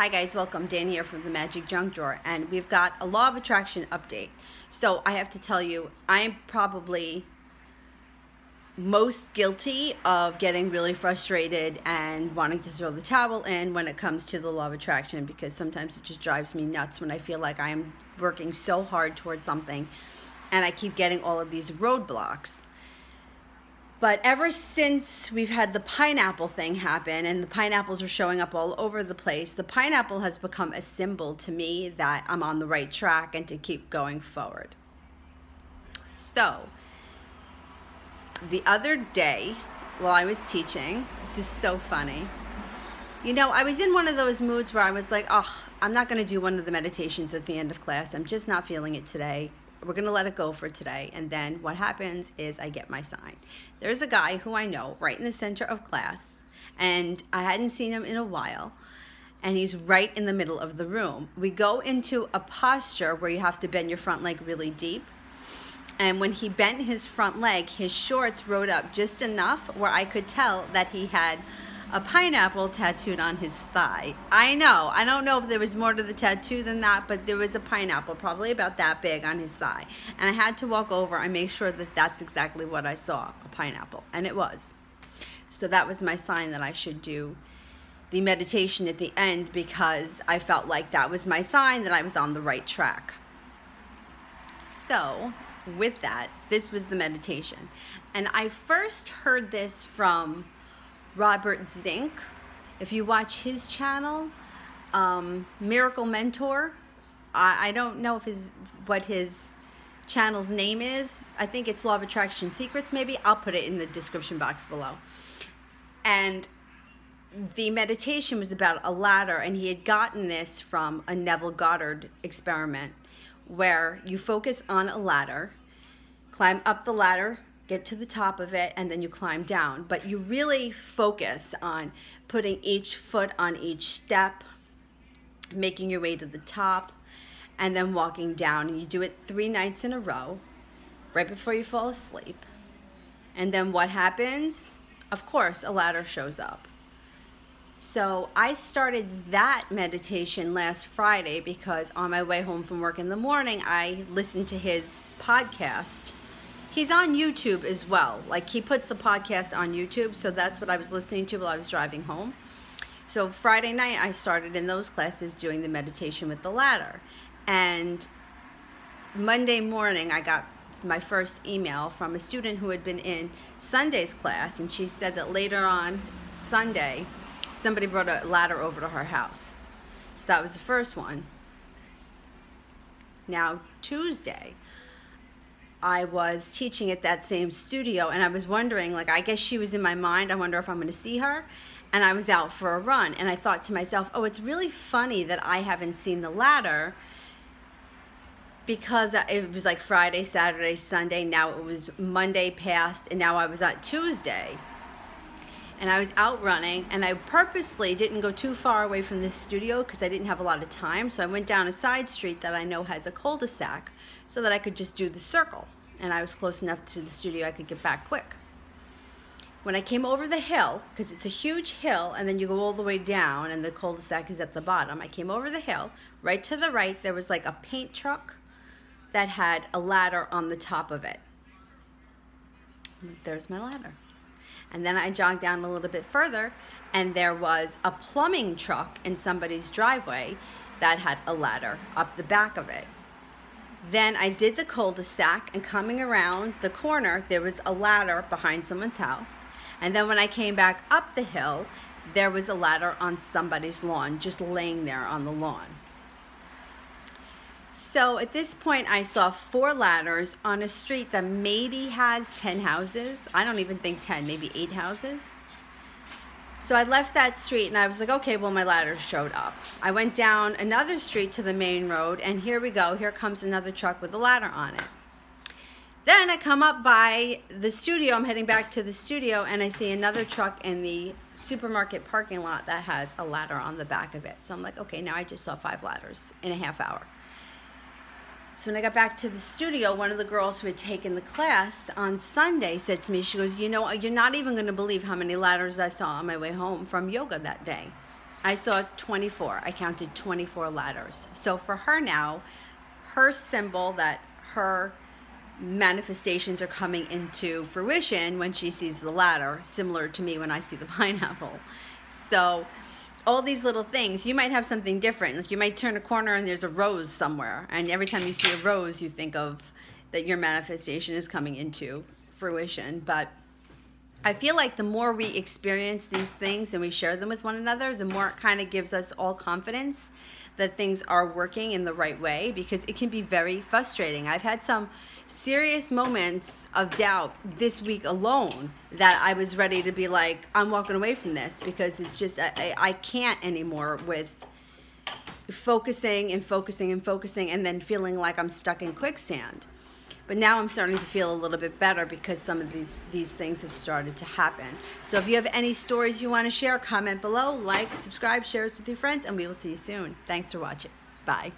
Hi guys, welcome. Dan here from the Magic Junk Drawer, and we've got a Law of Attraction update. So I have to tell you, I'm probably most guilty of getting really frustrated and wanting to throw the towel in when it comes to the Law of Attraction, because sometimes it just drives me nuts when I feel like I am working so hard towards something and I keep getting all of these roadblocks. But ever since we've had the pineapple thing happen and the pineapples are showing up all over the place, the pineapple has become a symbol to me that I'm on the right track and to keep going forward. So, the other day while I was teaching, this is so funny. You know, I was in one of those moods where I was like, oh, I'm not going to do one of the meditations at the end of class. I'm just not feeling it today. We're going to let it go for today. And then what happens is I get my sign. There's a guy who I know right in the center of class, and I hadn't seen him in a while, and he's right in the middle of the room. We go into a posture where you have to bend your front leg really deep. And when he bent his front leg, his shorts rode up just enough where I could tell that he had a pineapple tattooed on his thigh. I know, I don't know if there was more to the tattoo than that, but there was a pineapple probably about that big on his thigh. And I had to walk over and make sure that that's exactly what I saw, a pineapple. And it was. So that was my sign that I should do the meditation at the end, because I felt like that was my sign that I was on the right track. So with that, this was the meditation. And I first heard this from Robert Zink. If you watch his channel, Miracle Mentor, I don't know if what his channel's name is. I think it's Law of Attraction Secrets maybe. I'll put it in the description box below. And the meditation was about a ladder, and he had gotten this from a Neville Goddard experiment where you focus on a ladder, climb up the ladder, get to the top of it, and then you climb down. But you really focus on putting each foot on each step, making your way to the top, and then walking down. And you do it 3 nights in a row, right before you fall asleep. And then what happens? Of course, a ladder shows up. So I started that meditation last Friday because on my way home from work in the morning, I listened to his podcast. He's on YouTube as well. Like, he puts the podcast on YouTube, so that's what I was listening to while I was driving home. So Friday night, I started in those classes doing the meditation with the ladder. And Monday morning, I got my first email from a student who had been in Sunday's class, and she said that later on Sunday, somebody brought a ladder over to her house. So that was the first one. Now, Tuesday, I was teaching at that same studio, and I was wondering, like, I guess she was in my mind, I wonder if I'm going to see her. And I was out for a run, and I thought to myself, oh, it's really funny that I haven't seen the ladder, because it was like Friday, Saturday, Sunday, now it was Monday past, and now I was at Tuesday. And I was out running, and I purposely didn't go too far away from this studio because I didn't have a lot of time. So I went down a side street that I know has a cul-de-sac so that I could just do the circle. And I was close enough to the studio I could get back quick. When I came over the hill, because it's a huge hill, and then you go all the way down, and the cul-de-sac is at the bottom. I came over the hill. Right to the right, there was like a paint truck that had a ladder on the top of it. There's my ladder. And then I jogged down a little bit further, and there was a plumbing truck in somebody's driveway that had a ladder up the back of it. Then I did the cul-de-sac, and coming around the corner, there was a ladder behind someone's house. And then when I came back up the hill, there was a ladder on somebody's lawn, just laying there on the lawn. So at this point, I saw 4 ladders on a street that maybe has 10 houses. I don't even think 10, maybe 8 houses. So I left that street, and I was like, okay, well, my ladder showed up. I went down another street to the main road, and here we go. Here comes another truck with a ladder on it. Then I come up by the studio. I'm heading back to the studio, and I see another truck in the supermarket parking lot that has a ladder on the back of it. So I'm like, okay, now I just saw 5 ladders in a half hour. So when I got back to the studio, one of the girls who had taken the class on Sunday said to me, she goes, you know, you're not even going to believe how many ladders I saw on my way home from yoga that day. I saw 24. I counted 24 ladders. So for her now, her symbol that her manifestations are coming into fruition when she sees the ladder, similar to me when I see the pineapple. So all these little things, you might have something different. Like you might turn a corner and there's a rose somewhere, and every time you see a rose, you think of that your manifestation is coming into fruition. But I feel like the more we experience these things and we share them with one another, the more it kind of gives us all confidence that things are working in the right way, because it can be very frustrating. I've had some serious moments of doubt this week alone that I was ready to be like, I'm walking away from this, because it's just, I can't anymore with focusing and focusing and focusing and then feeling like I'm stuck in quicksand. But now I'm starting to feel a little bit better because some of these things have started to happen. So if you have any stories you want to share, comment below, like, subscribe, share this with your friends, and we will see you soon. Thanks for watching. Bye.